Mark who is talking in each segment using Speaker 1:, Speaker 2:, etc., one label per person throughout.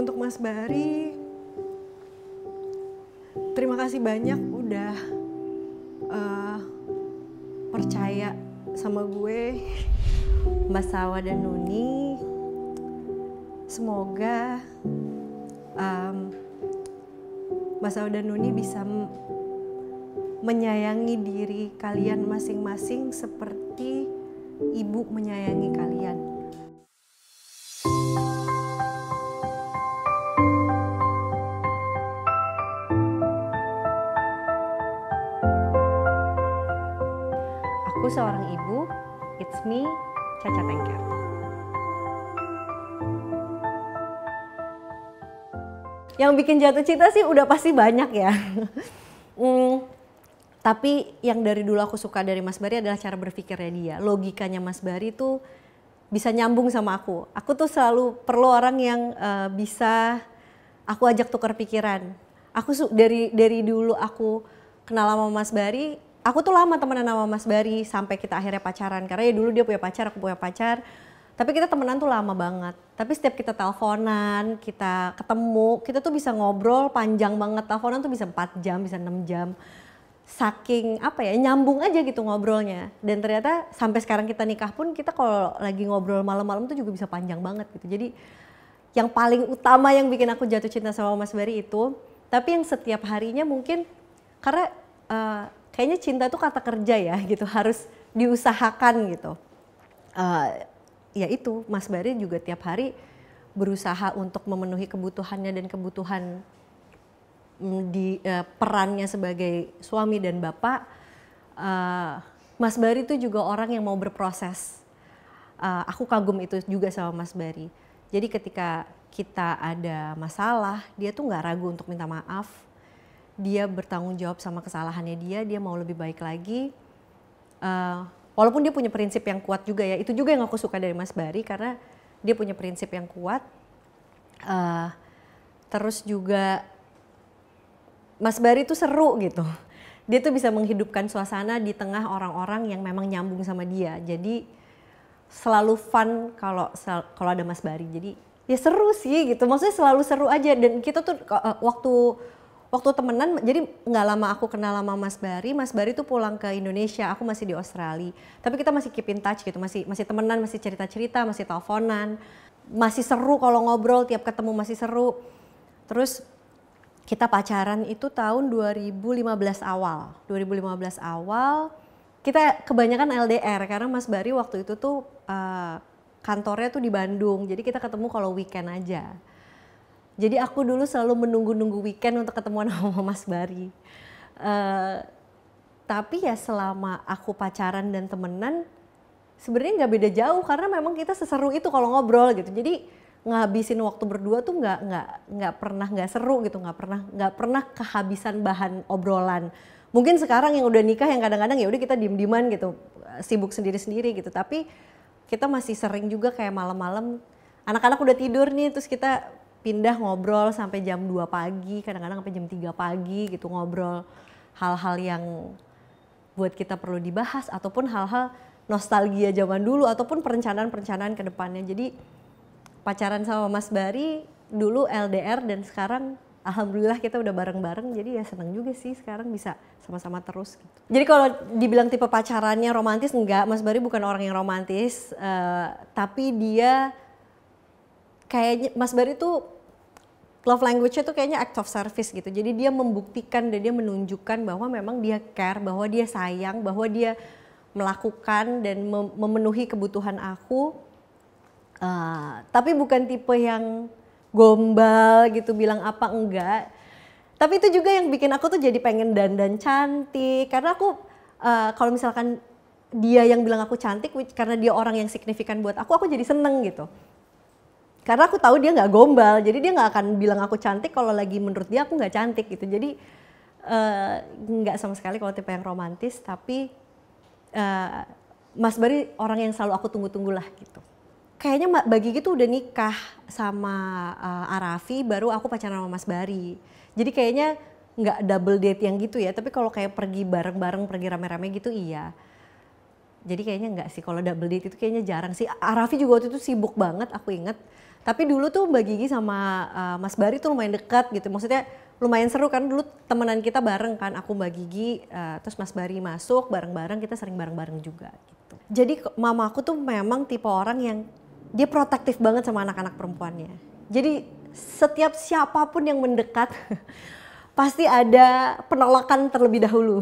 Speaker 1: Untuk Mas Bari, terima kasih banyak udah percaya sama gue, Mbak Sawa dan Nuni. Semoga Mbak Sawa dan Nuni bisa menyayangi diri kalian masing-masing seperti ibu menyayangi kalian. Aku seorang ibu, it's me, Caca Tengker. Yang bikin jatuh cinta sih udah pasti banyak ya. Tapi yang dari dulu aku suka dari Mas Bari adalah cara berpikirnya dia. Logikanya Mas Bari tuh bisa nyambung sama aku. Aku tuh selalu perlu orang yang bisa aku ajak tukar pikiran. Aku dari dulu aku kenal sama Mas Bari, aku tuh lama temenan sama Mas Bari sampai kita akhirnya pacaran. Karena ya dulu dia punya pacar, aku punya pacar. Tapi kita temenan tuh lama banget. Tapi setiap kita teleponan, kita ketemu, kita tuh bisa ngobrol panjang banget. Teleponan tuh bisa 4 jam, bisa 6 jam. Saking apa ya, nyambung aja gitu ngobrolnya. Dan ternyata sampai sekarang kita nikah pun kita kalau lagi ngobrol malam-malam tuh juga bisa panjang banget gitu. Jadi yang paling utama yang bikin aku jatuh cinta sama Mas Bari itu, tapi yang setiap harinya mungkin karena kayaknya cinta tuh kata kerja ya gitu, harus diusahakan gitu. Ya itu, Mas Bari juga tiap hari berusaha untuk memenuhi kebutuhannya dan kebutuhan di perannya sebagai suami dan bapak. Mas Bari itu juga orang yang mau berproses. Aku kagum itu juga sama Mas Bari. Jadi ketika kita ada masalah, dia tuh nggak ragu untuk minta maaf. Dia bertanggung jawab sama kesalahannya dia mau lebih baik lagi. Walaupun dia punya prinsip yang kuat juga ya, itu juga yang aku suka dari Mas Bari karena dia punya prinsip yang kuat. Terus juga Mas Bari tuh seru gitu. Dia tuh bisa menghidupkan suasana di tengah orang-orang yang memang nyambung sama dia. Jadi selalu fun kalau ada Mas Bari. Jadi ya seru sih gitu. Maksudnya selalu seru aja. Dan kita tuh waktu temenan, jadi nggak lama aku kenal sama Mas Bari tuh pulang ke Indonesia, aku masih di Australia. Tapi kita masih keep in touch gitu, masih temenan, masih cerita-cerita, masih teleponan. Masih seru kalau ngobrol, tiap ketemu masih seru. Terus kita pacaran itu tahun 2015 awal. 2015 awal kita kebanyakan LDR karena Mas Bari waktu itu tuh kantornya tuh di Bandung. Jadi kita ketemu kalau weekend aja. Jadi aku dulu selalu menunggu-nunggu weekend untuk ketemuan sama Mas Bari. Tapi ya selama aku pacaran dan temenan sebenarnya nggak beda jauh karena memang kita seseru itu kalau ngobrol gitu. Jadi ngabisin waktu berdua tuh nggak pernah nggak seru gitu, nggak pernah kehabisan bahan obrolan. Mungkin sekarang yang udah nikah yang kadang-kadang ya udah kita diem-dieman gitu, sibuk sendiri-sendiri gitu. Tapi kita masih sering juga kayak malam-malam anak-anak udah tidur nih terus kita pindah ngobrol sampai jam 2 pagi, kadang-kadang sampai jam 3 pagi gitu ngobrol hal-hal yang buat kita perlu dibahas ataupun hal-hal nostalgia zaman dulu ataupun perencanaan-perencanaan ke depannya. Jadi pacaran sama Mas Bari dulu LDR dan sekarang alhamdulillah kita udah bareng-bareng, jadi ya seneng juga sih sekarang bisa sama-sama terus gitu. Jadi kalau dibilang tipe pacarannya romantis enggak, Mas Bari bukan orang yang romantis, tapi dia kayaknya Mas Bari tuh love language-nya tuh kayaknya act of service gitu. Jadi dia membuktikan dan dia menunjukkan bahwa memang dia care, bahwa dia sayang, bahwa dia melakukan dan memenuhi kebutuhan aku. Tapi bukan tipe yang gombal gitu bilang apa enggak. Tapi itu juga yang bikin aku tuh jadi pengen dandan cantik. Karena aku kalau misalkan dia yang bilang aku cantik karena dia orang yang signifikan buat aku jadi seneng gitu. Karena aku tahu dia nggak gombal, jadi dia nggak akan bilang aku cantik kalau lagi menurut dia aku nggak cantik gitu. Jadi nggak sama sekali kalau tipe yang romantis, tapi Mas Bari orang yang selalu aku tunggu-tunggu lah gitu. Kayaknya Mbak Gigi tuh udah nikah sama Arafi, baru aku pacaran sama Mas Bari. Jadi kayaknya nggak double date yang gitu ya, tapi kalau kayak pergi bareng-bareng, pergi rame-rame gitu iya. Jadi kayaknya nggak sih, kalau double date itu kayaknya jarang sih. Arafi juga waktu itu sibuk banget, aku inget. Tapi dulu tuh Mbak Gigi sama Mas Bari tuh lumayan dekat gitu. Maksudnya lumayan seru kan dulu temenan kita bareng kan. Aku Mbak Gigi, terus Mas Bari masuk bareng-bareng, kita sering bareng-bareng juga gitu. Jadi mama aku tuh memang tipe orang yang dia protektif banget sama anak-anak perempuannya. Jadi setiap siapapun yang mendekat pasti ada penolakan terlebih dahulu.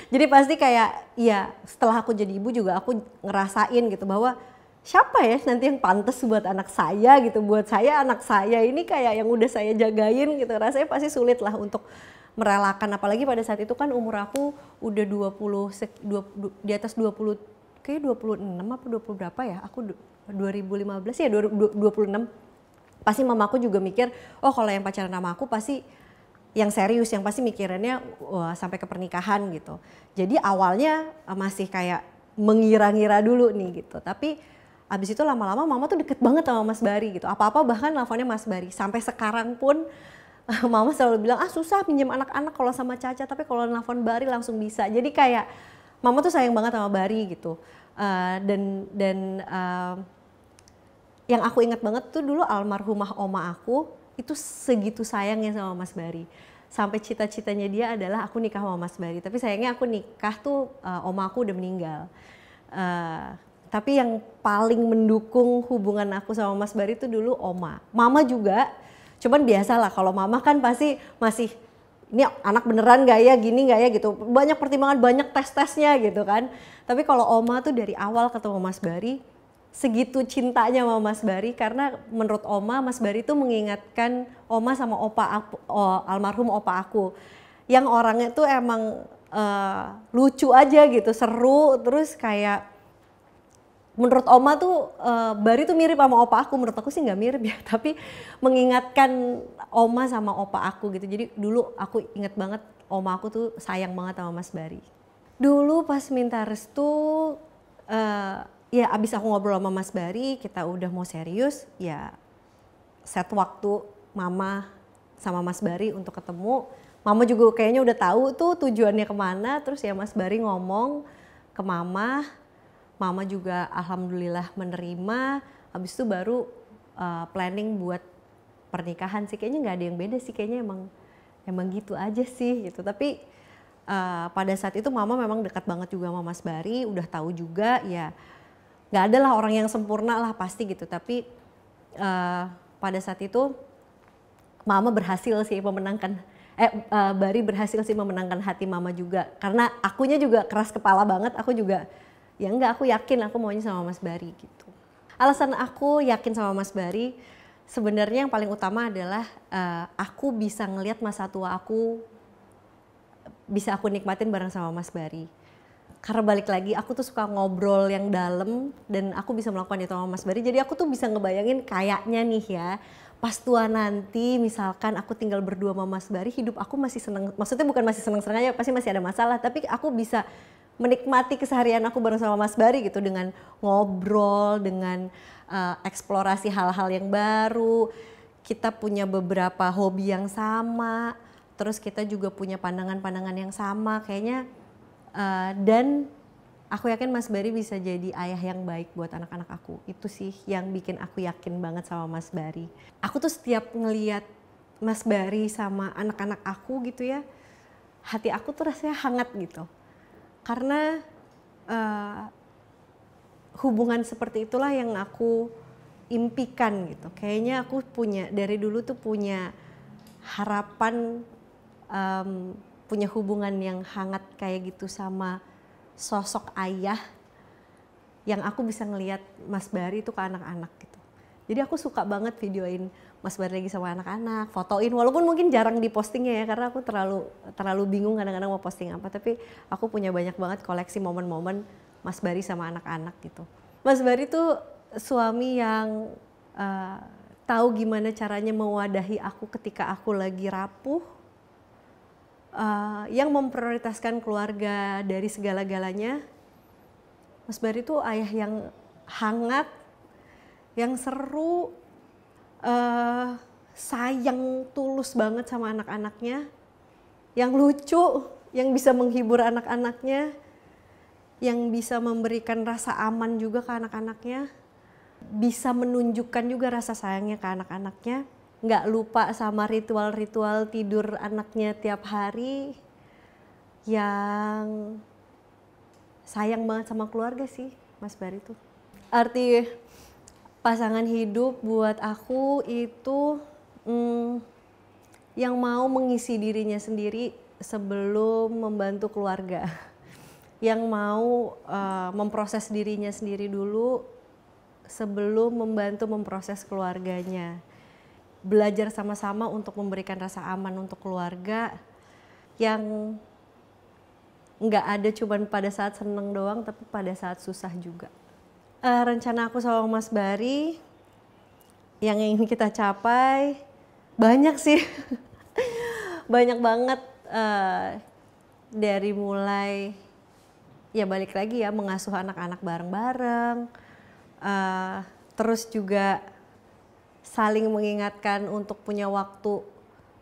Speaker 1: Jadi pasti kayak ya setelah aku jadi ibu juga aku ngerasain gitu bahwa siapa ya nanti yang pantas buat anak saya gitu, buat saya anak saya ini kayak yang udah saya jagain gitu, rasanya pasti sulit lah untuk merelakan, apalagi pada saat itu kan umur aku udah 20, di atas 20, kayak 26 apa 20 berapa ya, aku 2015 ya 26, pasti mamaku juga mikir, oh kalau yang pacaran sama aku pasti yang serius, yang pasti mikirannya wah, sampai ke pernikahan gitu. Jadi awalnya masih kayak mengira-ngira dulu nih gitu, tapi abis itu lama-lama mama tuh deket banget sama Mas Bari gitu. Apa-apa bahkan nelfonnya Mas Bari. Sampai sekarang pun mama selalu bilang, susah pinjam anak-anak kalau sama Caca, tapi kalau nelfon Bari langsung bisa. Jadi kayak mama tuh sayang banget sama Bari gitu. Dan yang aku ingat banget tuh dulu almarhumah oma aku itu segitu sayangnya sama Mas Bari. Sampai cita-citanya dia adalah aku nikah sama Mas Bari. Tapi sayangnya aku nikah tuh oma aku udah meninggal. Tapi yang paling mendukung hubungan aku sama Mas Bari itu dulu oma. Mama juga, cuman biasalah kalau mama kan pasti masih ini anak beneran gak ya, gini gak ya gitu. Banyak pertimbangan, banyak tes-tesnya gitu kan. Tapi kalau oma tuh dari awal ketemu Mas Bari, segitu cintanya sama Mas Bari karena menurut oma, Mas Bari tuh mengingatkan oma sama almarhum opa aku. Yang orangnya tuh emang lucu aja gitu, seru, terus kayak menurut oma tuh Bari tuh mirip sama opa aku, menurut aku sih nggak mirip ya, tapi mengingatkan oma sama opa aku gitu. Jadi dulu aku inget banget oma aku tuh sayang banget sama Mas Bari. Dulu pas minta restu, ya abis aku ngobrol sama Mas Bari, kita udah mau serius, ya set waktu mama sama Mas Bari untuk ketemu. Mama juga kayaknya udah tahu tuh tujuannya kemana, terus ya Mas Bari ngomong ke Mama juga alhamdulillah menerima, habis itu baru planning buat pernikahan sih. Kayaknya nggak ada yang beda sih, kayaknya emang gitu aja sih gitu. Tapi pada saat itu mama memang dekat banget juga sama Mas Bari, udah tahu juga ya nggak ada lah orang yang sempurna lah pasti gitu. Tapi pada saat itu mama berhasil sih memenangkan, Bari berhasil sih memenangkan hati mama juga. Karena akunya juga keras kepala banget, aku juga ya enggak, aku yakin aku maunya sama Mas Bari gitu. Alasan aku yakin sama Mas Bari sebenarnya yang paling utama adalah aku bisa ngelihat masa tua aku bisa aku nikmatin bareng sama Mas Bari. Karena balik lagi aku tuh suka ngobrol yang dalam dan aku bisa melakukan itu sama Mas Bari. Jadi aku tuh bisa ngebayangin kayaknya nih ya, pas tua nanti misalkan aku tinggal berdua sama Mas Bari, hidup aku masih seneng, maksudnya bukan masih seneng-seneng aja, pasti masih ada masalah, tapi aku bisa menikmati keseharian aku bareng sama Mas Bari gitu, dengan ngobrol, dengan eksplorasi hal-hal yang baru. Kita punya beberapa hobi yang sama, terus kita juga punya pandangan-pandangan yang sama kayaknya, dan aku yakin Mas Bari bisa jadi ayah yang baik buat anak-anak aku. Itu sih yang bikin aku yakin banget sama Mas Bari. Aku tuh setiap ngeliat Mas Bari sama anak-anak aku gitu ya, hati aku tuh rasanya hangat gitu. Karena hubungan seperti itulah yang aku impikan gitu. Kayaknya aku punya, dari dulu tuh punya harapan, punya hubungan yang hangat kayak gitu sama sosok ayah yang aku bisa ngelihat Mas Bari itu ke anak-anak gitu. Jadi aku suka banget videoin Mas Bari lagi sama anak-anak, fotoin, walaupun mungkin jarang dipostingnya ya karena aku terlalu bingung kadang-kadang mau posting apa, tapi aku punya banyak banget koleksi momen-momen Mas Bari sama anak-anak gitu. Mas Bari tuh suami yang tahu gimana caranya mewadahi aku ketika aku lagi rapuh, yang memprioritaskan keluarga dari segala-galanya. Mas Bari tuh ayah yang hangat, yang seru, sayang tulus banget sama anak-anaknya, yang lucu, yang bisa menghibur anak-anaknya, yang bisa memberikan rasa aman juga ke anak-anaknya. bisa menunjukkan juga rasa sayangnya ke anak-anaknya, nggak lupa sama ritual-ritual tidur anaknya tiap hari, yang sayang banget sama keluarga sih Mas Bari tuh. Arti pasangan hidup buat aku itu yang mau mengisi dirinya sendiri sebelum membantu keluarga. Yang mau memproses dirinya sendiri dulu sebelum membantu memproses keluarganya. Belajar sama-sama untuk memberikan rasa aman untuk keluarga yang nggak ada cuman pada saat seneng doang, tapi pada saat susah juga. Rencana aku sama Mas Bari yang ingin kita capai banyak sih. Banyak banget, dari mulai ya balik lagi ya mengasuh anak-anak bareng-bareng, terus juga saling mengingatkan untuk punya waktu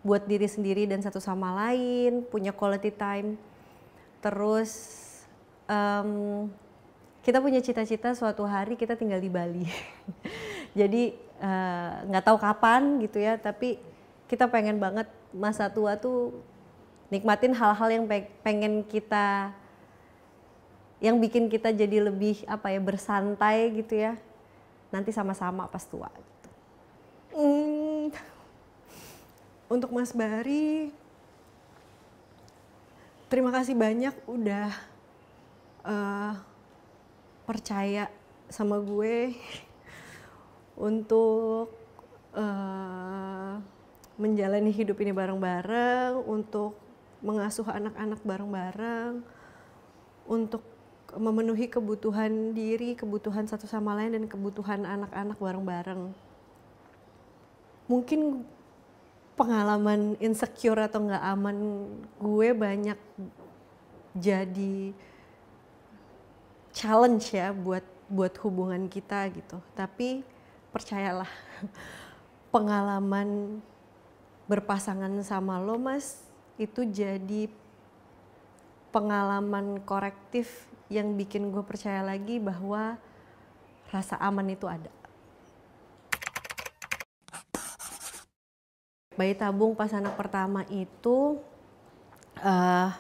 Speaker 1: buat diri sendiri dan satu sama lain, punya quality time. Terus kita punya cita-cita suatu hari kita tinggal di Bali. Jadi nggak tahu kapan gitu ya, tapi kita pengen banget masa tua tuh nikmatin hal-hal yang pengen kita, yang bikin kita jadi lebih apa ya, bersantai gitu ya, nanti sama-sama pas tua gitu. Untuk Mas Bari, terima kasih banyak udah percaya sama gue untuk menjalani hidup ini bareng-bareng, untuk mengasuh anak-anak bareng-bareng, untuk memenuhi kebutuhan diri, kebutuhan satu sama lain, dan kebutuhan anak-anak bareng-bareng. Mungkin pengalaman insecure atau nggak aman gue banyak jadi challenge ya buat hubungan kita gitu. Tapi percayalah, pengalaman berpasangan sama lo Mas itu jadi pengalaman korektif yang bikin gue percaya lagi bahwa rasa aman itu ada. Bayi tabung pas anak pertama itu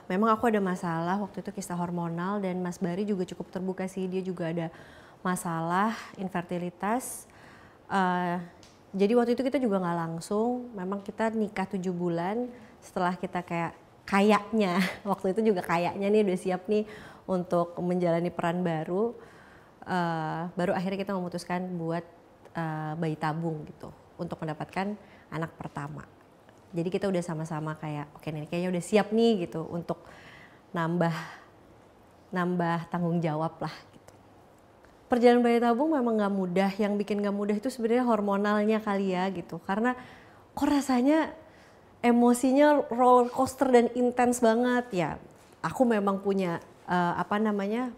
Speaker 1: memang aku ada masalah waktu itu, kista hormonal, dan Mas Bari juga cukup terbuka sih, dia juga ada masalah infertilitas. Jadi waktu itu kita juga nggak langsung, memang kita nikah 7 bulan setelah kita kayaknya waktu itu juga kayaknya nih udah siap nih untuk menjalani peran baru, baru akhirnya kita memutuskan buat bayi tabung gitu untuk mendapatkan anak pertama. Jadi kita udah sama-sama kayak oke nih kayaknya udah siap nih gitu untuk nambah tanggung jawab lah gitu. Perjalanan bayi tabung memang gak mudah, yang bikin gak mudah itu sebenarnya hormonalnya kali ya gitu. Karena kok rasanya emosinya roller coaster dan intens banget ya. Aku memang punya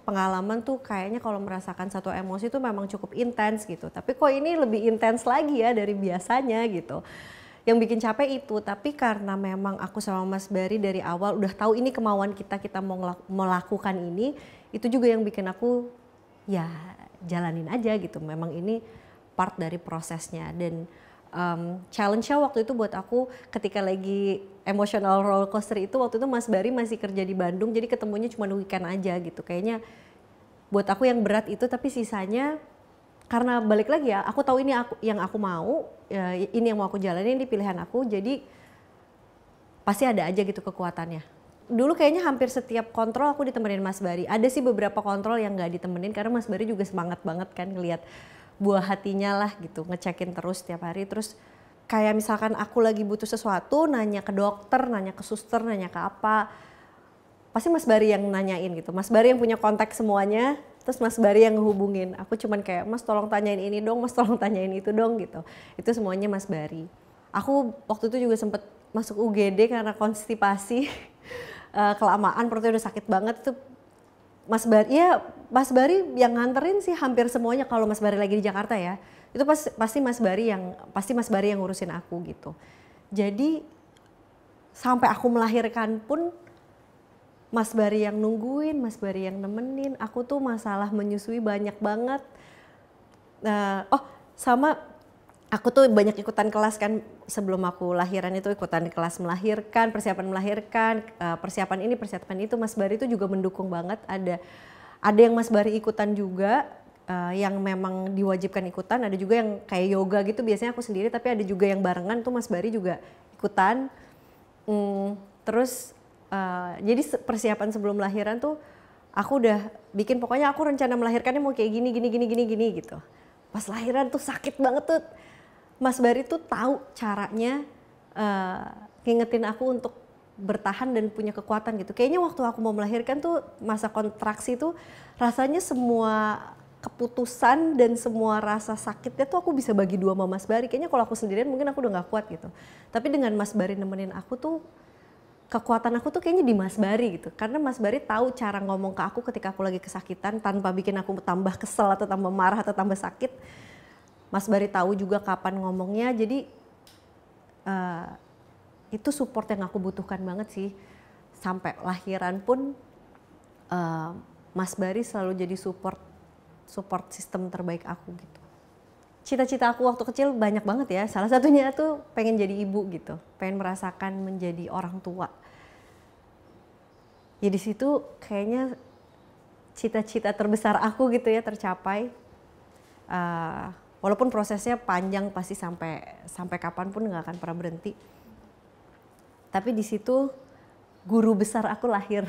Speaker 1: pengalaman tuh kayaknya kalau merasakan satu emosi tuh memang cukup intens gitu. Tapi kok ini lebih intens lagi ya dari biasanya gitu. Yang bikin capek itu, tapi karena memang aku sama Mas Bari dari awal udah tahu ini kemauan kita mau melakukan ini, itu juga yang bikin aku ya jalanin aja gitu. Memang ini part dari prosesnya, dan challenge-nya waktu itu buat aku ketika lagi emotional roller coaster itu, waktu itu Mas Bari masih kerja di Bandung, jadi ketemunya cuma weekend aja gitu. Kayaknya buat aku yang berat itu, tapi sisanya karena balik lagi ya, aku tahu ini yang aku mau, ya, ini yang mau aku jalanin, ini pilihan aku, jadi pasti ada aja gitu kekuatannya. Dulu kayaknya hampir setiap kontrol aku ditemenin Mas Bari. Ada sih beberapa kontrol yang nggak ditemenin karena Mas Bari juga semangat banget kan ngelihat buah hatinya lah gitu, ngecekin terus tiap hari. Terus kayak misalkan aku lagi butuh sesuatu, nanya ke dokter, nanya ke suster, nanya ke apa, pasti Mas Bari yang nanyain gitu. Mas Bari yang punya kontak semuanya, terus Mas Bari yang ngehubungin. Aku cuman kayak, Mas tolong tanyain ini dong, Mas tolong tanyain itu dong gitu. Itu semuanya Mas Bari. Aku waktu itu juga sempet masuk UGD karena konstipasi, kelamaan perutnya udah sakit banget tuh. Mas Bari yang nganterin sih hampir semuanya kalau Mas Bari lagi di Jakarta ya. Itu pasti Mas Bari yang ngurusin aku gitu. Jadi sampai aku melahirkan pun Mas Bari yang nungguin, Mas Bari yang nemenin. Aku tuh masalah menyusui banyak banget. Oh sama aku tuh banyak ikutan kelas kan sebelum aku lahiran itu ikutan kelas melahirkan, persiapan melahirkan, persiapan ini, persiapan itu. Mas Bari itu juga mendukung banget. Ada yang Mas Bari ikutan juga yang memang diwajibkan ikutan, ada juga yang kayak yoga gitu biasanya aku sendiri, tapi ada juga yang barengan tuh Mas Bari juga ikutan. Terus jadi persiapan sebelum lahiran tuh aku udah bikin pokoknya aku rencana melahirkannya mau kayak gini gitu. Pas lahiran tuh sakit banget tuh. Mas Bari tuh tahu caranya ngingetin aku untuk bertahan dan punya kekuatan gitu. Kayaknya waktu aku mau melahirkan tuh masa kontraksi tuh rasanya semua keputusan dan semua rasa sakitnya tuh aku bisa bagi dua sama Mas Bari. Kayaknya kalau aku sendirian mungkin aku udah gak kuat gitu. Tapi dengan Mas Bari nemenin aku tuh kekuatan aku tuh kayaknya di Mas Bari gitu. Karena Mas Bari tahu cara ngomong ke aku ketika aku lagi kesakitan tanpa bikin aku tambah kesel atau tambah marah atau tambah sakit. Mas Bari tahu juga kapan ngomongnya. Jadi itu support yang aku butuhkan banget sih. Sampai lahiran pun Mas Bari selalu jadi support sistem terbaik aku gitu. Cita-cita aku waktu kecil banyak banget ya. Salah satunya tuh pengen jadi ibu gitu. Pengen merasakan menjadi orang tua. Ya di situ kayaknya cita-cita terbesar aku gitu ya tercapai. Walaupun prosesnya panjang pasti sampai kapanpun nggak akan pernah berhenti. Tapi di situ guru besar aku lahir.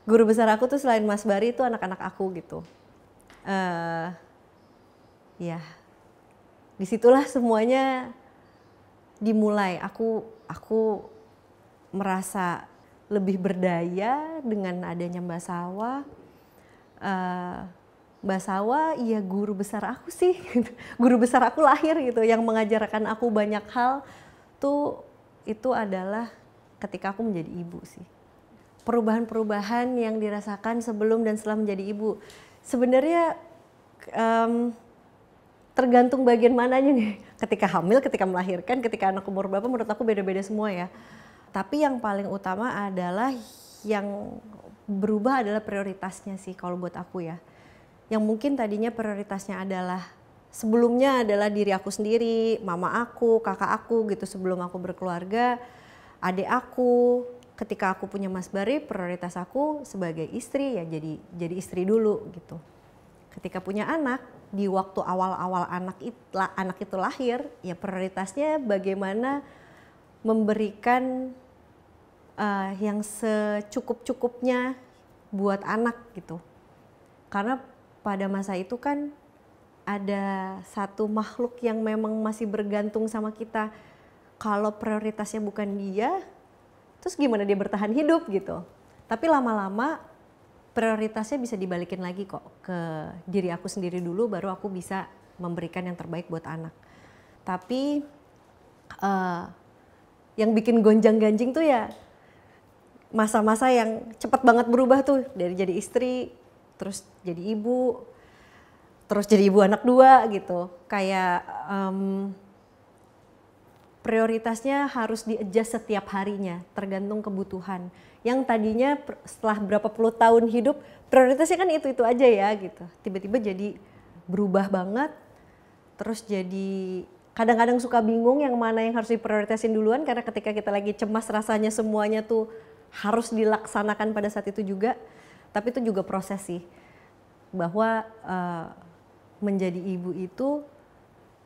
Speaker 1: Guru besar aku tuh selain Mas Bari itu anak-anak aku gitu. Ya, disitulah semuanya dimulai. Aku merasa lebih berdaya dengan adanya Mbak Sawa. Mbak Sawa ya guru besar aku sih. Guru besar aku lahir gitu yang mengajarkan aku banyak hal tuh itu adalah ketika aku menjadi ibu sih. Perubahan-perubahan yang dirasakan sebelum dan setelah menjadi ibu. Sebenarnya tergantung bagian mananya nih. Ketika hamil, ketika melahirkan, ketika anak umur berapa menurut aku beda-beda semua ya. Tapi yang paling utama adalah yang berubah adalah prioritasnya sih kalau buat aku ya. Yang mungkin tadinya prioritasnya adalah sebelumnya adalah diri aku sendiri, mama aku, kakak aku gitu sebelum aku berkeluarga, adik aku. Ketika aku punya Mas Bari, prioritas aku sebagai istri ya jadi istri dulu gitu. Ketika punya anak, di waktu awal-awal anak itu lahir, ya prioritasnya bagaimana memberikan yang secukup-cukupnya buat anak gitu. Karena pada masa itu kan ada satu makhluk yang memang masih bergantung sama kita. Kalau prioritasnya bukan dia, terus gimana dia bertahan hidup gitu. Tapi lama-lama prioritasnya bisa dibalikin lagi kok ke diri aku sendiri dulu, baru aku bisa memberikan yang terbaik buat anak. Tapi yang bikin gonjang-ganjing tuh ya masa-masa yang cepat banget berubah tuh, dari jadi istri, terus jadi ibu, terus jadi ibu anak 2 gitu. Kayak prioritasnya harus di-adjust setiap harinya, tergantung kebutuhan. Yang tadinya setelah berapa puluh tahun hidup, prioritasnya kan itu-itu aja ya gitu. Tiba-tiba jadi berubah banget, terus jadi kadang-kadang suka bingung yang mana yang harus diprioritasin duluan, karena ketika kita lagi cemas rasanya semuanya tuh harus dilaksanakan pada saat itu juga. Tapi itu juga proses sih, bahwa menjadi ibu itu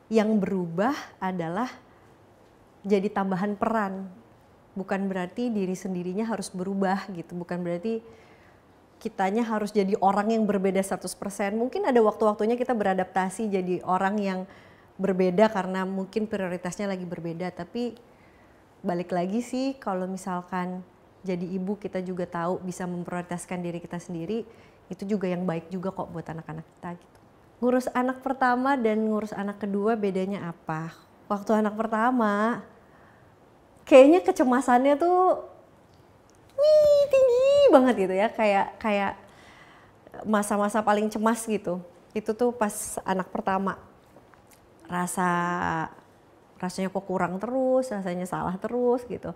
Speaker 1: yang berubah adalah jadi tambahan peran. Bukan berarti diri sendirinya harus berubah gitu, bukan berarti kitanya harus jadi orang yang berbeda 100%. Mungkin ada waktu-waktunya kita beradaptasi jadi orang yang berbeda karena mungkin prioritasnya lagi berbeda. Tapi balik lagi sih, kalau misalkan jadi ibu kita juga tahu bisa memprioritaskan diri kita sendiri, itu juga yang baik juga kok buat anak-anak kita gitu. Ngurus anak pertama dan ngurus anak kedua bedanya apa? Waktu anak pertama kayaknya kecemasannya tuh tinggi banget gitu ya, kayak masa-masa paling cemas gitu. Itu tuh pas anak pertama. Rasanya kok kurang terus, rasanya salah terus gitu.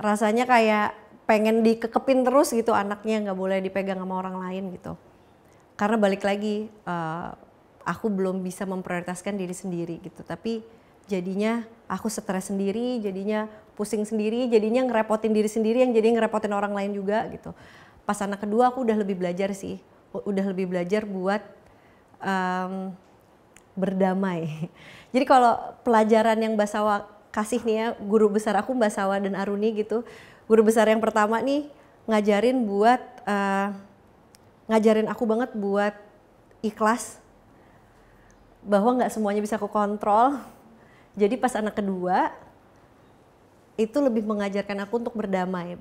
Speaker 1: Rasanya kayak pengen dikekepin terus gitu anaknya, nggak boleh dipegang sama orang lain gitu. Karena balik lagi aku belum bisa memprioritaskan diri sendiri gitu. Tapi jadinya aku stres sendiri, jadinya pusing sendiri, jadinya ngerepotin diri sendiri yang jadi ngerepotin orang lain juga gitu. Pas anak kedua aku udah lebih belajar sih, udah lebih belajar buat berdamai. Jadi kalau pelajaran yang Mbak Sawa kasih nih ya, guru besar aku Mbak Sawa dan Aruni gitu, guru besar yang pertama nih ngajarin aku banget buat ikhlas, bahwa nggak semuanya bisa aku kontrol. Jadi pas anak kedua itu lebih mengajarkan aku untuk berdamai,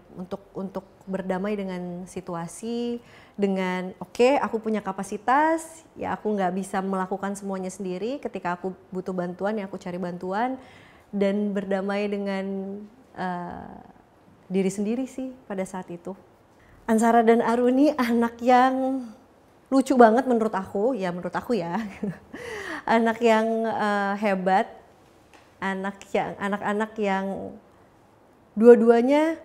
Speaker 1: untuk berdamai dengan situasi, dengan oke, aku punya kapasitas, ya aku nggak bisa melakukan semuanya sendiri. Ketika aku butuh bantuan, ya aku cari bantuan, dan berdamai dengan diri sendiri sih pada saat itu. Ansara dan Aruni anak yang lucu banget menurut aku ya. Anak yang hebat, anak-anak yang dua-duanya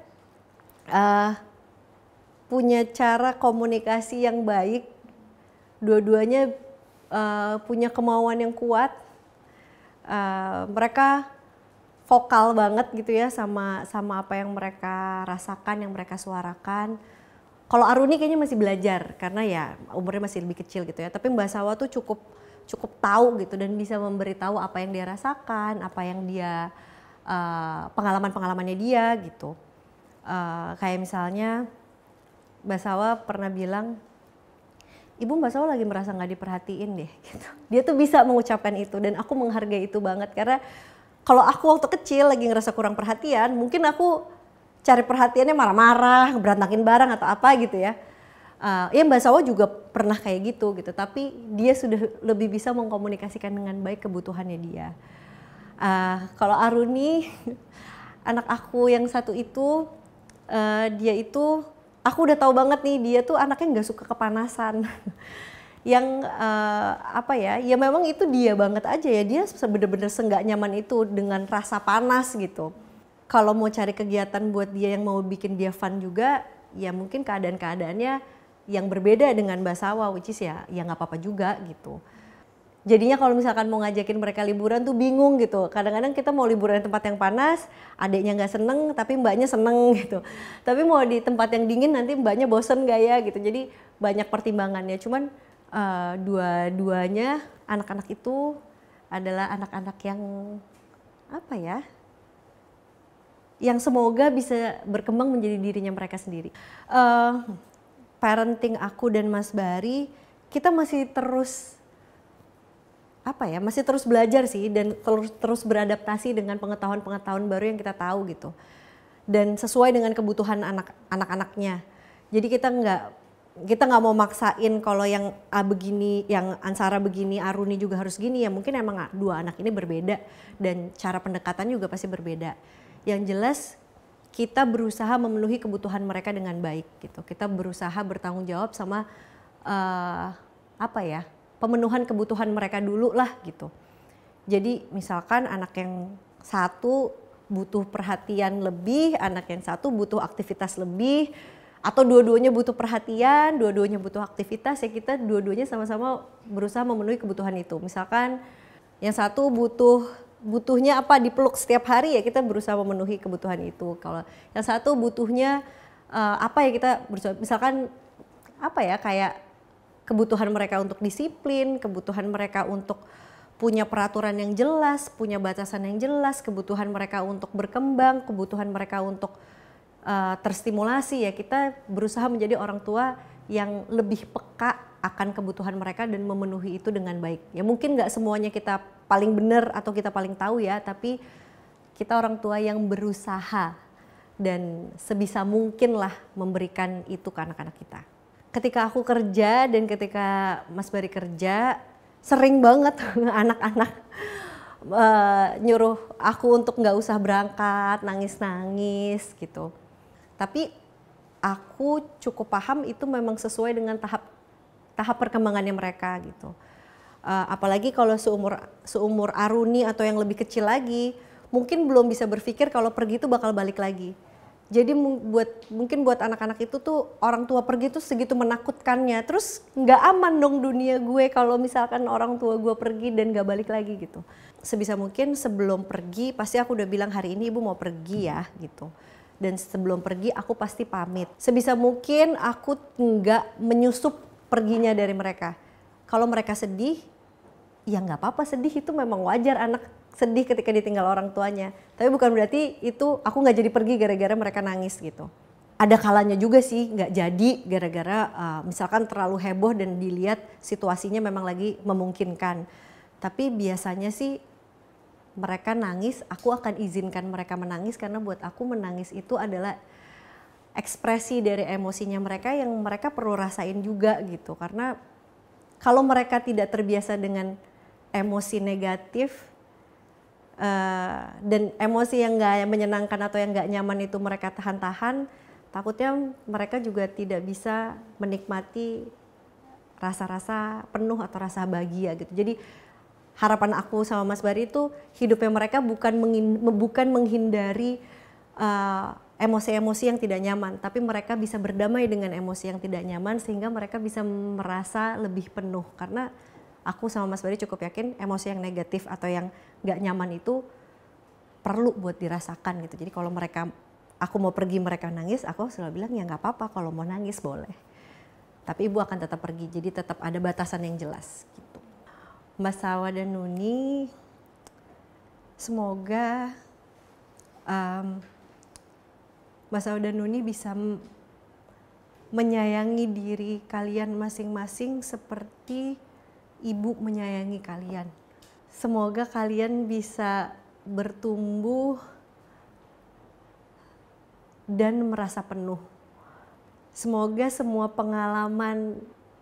Speaker 1: punya cara komunikasi yang baik, dua-duanya punya kemauan yang kuat, mereka vokal banget gitu ya sama apa yang mereka rasakan, yang mereka suarakan. Kalau Aruni kayaknya masih belajar karena ya umurnya masih lebih kecil gitu ya. Tapi Mbak Sawa tuh cukup tahu gitu dan bisa memberitahu apa yang dia rasakan, apa yang dia pengalamannya dia gitu. Kayak misalnya Mbak Sawa pernah bilang, Ibu Mbak Sawa lagi merasa nggak diperhatiin deh. Gitu. Dia tuh bisa mengucapkan itu dan aku menghargai itu banget karena kalau aku waktu kecil lagi ngerasa kurang perhatian, mungkin aku cari perhatiannya marah-marah, berantakin barang atau apa gitu ya. Ya Mbak Sawa juga pernah kayak gitu, tapi dia sudah lebih bisa mengkomunikasikan dengan baik kebutuhannya dia. Kalau Aruni, anak aku yang satu itu, dia itu, aku udah tahu banget nih dia tuh anaknya nggak suka kepanasan. Yang ya memang itu dia banget aja ya, dia bener-bener senggak nyaman itu dengan rasa panas gitu. Kalau mau cari kegiatan buat dia yang mau bikin dia fun juga, ya mungkin keadaannya yang berbeda dengan Mbak Sawa, which is ya nggak apa-apa juga gitu. Jadinya kalau misalkan mau ngajakin mereka liburan tuh bingung gitu. Kadang-kadang kita mau liburan di tempat yang panas, adiknya nggak seneng, tapi mbaknya seneng gitu. Tapi mau di tempat yang dingin nanti mbaknya bosen gak ya gitu. Jadi banyak pertimbangannya. Cuman dua-duanya anak-anak itu adalah anak-anak yang yang semoga bisa berkembang menjadi dirinya mereka sendiri. Parenting aku dan Mas Bari, kita masih terus belajar sih dan terus beradaptasi dengan pengetahuan baru yang kita tahu gitu. Dan sesuai dengan kebutuhan anak-anaknya. Jadi kita nggak mau maksain kalau yang A begini, yang Ansara begini, Aruni juga harus gini ya. Mungkin emang dua anak ini berbeda dan cara pendekatan juga pasti berbeda. Yang jelas kita berusaha memenuhi kebutuhan mereka dengan baik gitu. Kita berusaha bertanggung jawab sama pemenuhan kebutuhan mereka dulu lah gitu. Jadi misalkan anak yang satu butuh perhatian lebih, anak yang satu butuh aktivitas lebih, atau dua-duanya butuh perhatian, dua-duanya butuh aktivitas, ya kita dua-duanya sama-sama berusaha memenuhi kebutuhan itu. Misalkan yang satu butuhnya dipeluk setiap hari, ya kita berusaha memenuhi kebutuhan itu. Kalau yang satu butuhnya kita berusaha, misalkan kayak kebutuhan mereka untuk disiplin, kebutuhan mereka untuk punya peraturan yang jelas, punya batasan yang jelas, kebutuhan mereka untuk berkembang, kebutuhan mereka untuk terstimulasi, ya kita berusaha menjadi orang tua yang lebih peka akan kebutuhan mereka dan memenuhi itu dengan baik. Ya mungkin nggak semuanya kita paling benar atau kita paling tahu ya, tapi kita orang tua yang berusaha dan sebisa mungkin lah memberikan itu ke anak-anak kita. Ketika aku kerja dan ketika Mas Bari kerja, sering banget anak-anak nyuruh aku untuk nggak usah berangkat, nangis-nangis gitu. Tapi aku cukup paham itu memang sesuai dengan tahap perkembangannya mereka gitu. Apalagi kalau seumur Aruni atau yang lebih kecil lagi, mungkin belum bisa berpikir kalau pergi itu bakal balik lagi. Jadi mungkin buat anak-anak itu tuh orang tua pergi tuh segitu menakutkannya. Terus nggak aman dong dunia gue kalau misalkan orang tua gue pergi dan nggak balik lagi gitu. Sebisa mungkin sebelum pergi pasti aku udah bilang hari ini ibu mau pergi ya gitu. Dan sebelum pergi aku pasti pamit. Sebisa mungkin aku nggak menyusup perginya dari mereka. Kalau mereka sedih, ya nggak apa-apa, sedih itu memang wajar, anak sedih ketika ditinggal orang tuanya. Tapi bukan berarti itu aku nggak jadi pergi gara-gara mereka nangis gitu. Ada kalanya juga sih nggak jadi gara-gara misalkan terlalu heboh dan dilihat situasinya memang lagi memungkinkan. Tapi biasanya sih mereka nangis, aku akan izinkan mereka menangis karena buat aku menangis itu adalah ekspresi dari emosinya mereka yang mereka perlu rasain juga gitu. Karena kalau mereka tidak terbiasa dengan emosi negatif, dan emosi yang nggak menyenangkan atau yang nggak nyaman itu mereka tahan-tahan, takutnya mereka juga tidak bisa menikmati rasa-rasa penuh atau rasa bahagia gitu. Jadi harapan aku sama Mas Bari itu hidupnya mereka bukan menghindari emosi-emosi yang tidak nyaman, tapi mereka bisa berdamai dengan emosi yang tidak nyaman sehingga mereka bisa merasa lebih penuh. Karena aku sama Mas Bari cukup yakin emosi yang negatif atau yang gak nyaman itu perlu buat dirasakan gitu. Jadi kalau aku mau pergi mereka nangis, aku selalu bilang ya gak apa-apa, kalau mau nangis boleh. Tapi ibu akan tetap pergi, jadi tetap ada batasan yang jelas gitu. Mbak Sawa dan Nuni, semoga Mbak Sawa dan Nuni bisa menyayangi diri kalian masing-masing seperti ibu menyayangi kalian. Semoga kalian bisa bertumbuh dan merasa penuh. Semoga semua pengalaman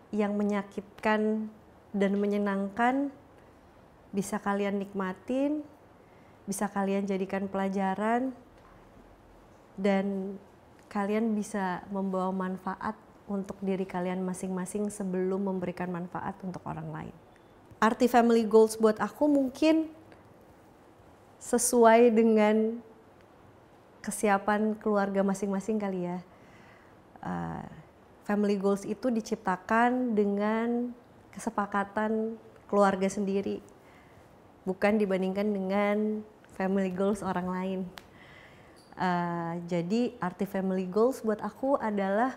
Speaker 1: yang menyakitkan dan menyenangkan bisa kalian nikmatin, bisa kalian jadikan pelajaran, dan kalian bisa membawa manfaat untuk diri kalian masing-masing sebelum memberikan manfaat untuk orang lain. Arti family goals buat aku mungkin sesuai dengan kesiapan keluarga masing-masing kali ya. Family goals itu diciptakan dengan kesepakatan keluarga sendiri, bukan dibandingkan dengan family goals orang lain. Jadi arti family goals buat aku adalah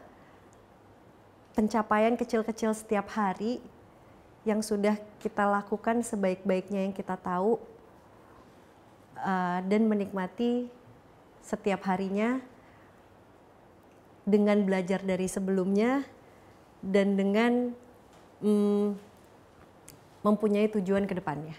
Speaker 1: pencapaian kecil-kecil setiap hari yang sudah kita lakukan sebaik-baiknya yang kita tahu, dan menikmati setiap harinya dengan belajar dari sebelumnya dan dengan mempunyai tujuan ke depannya.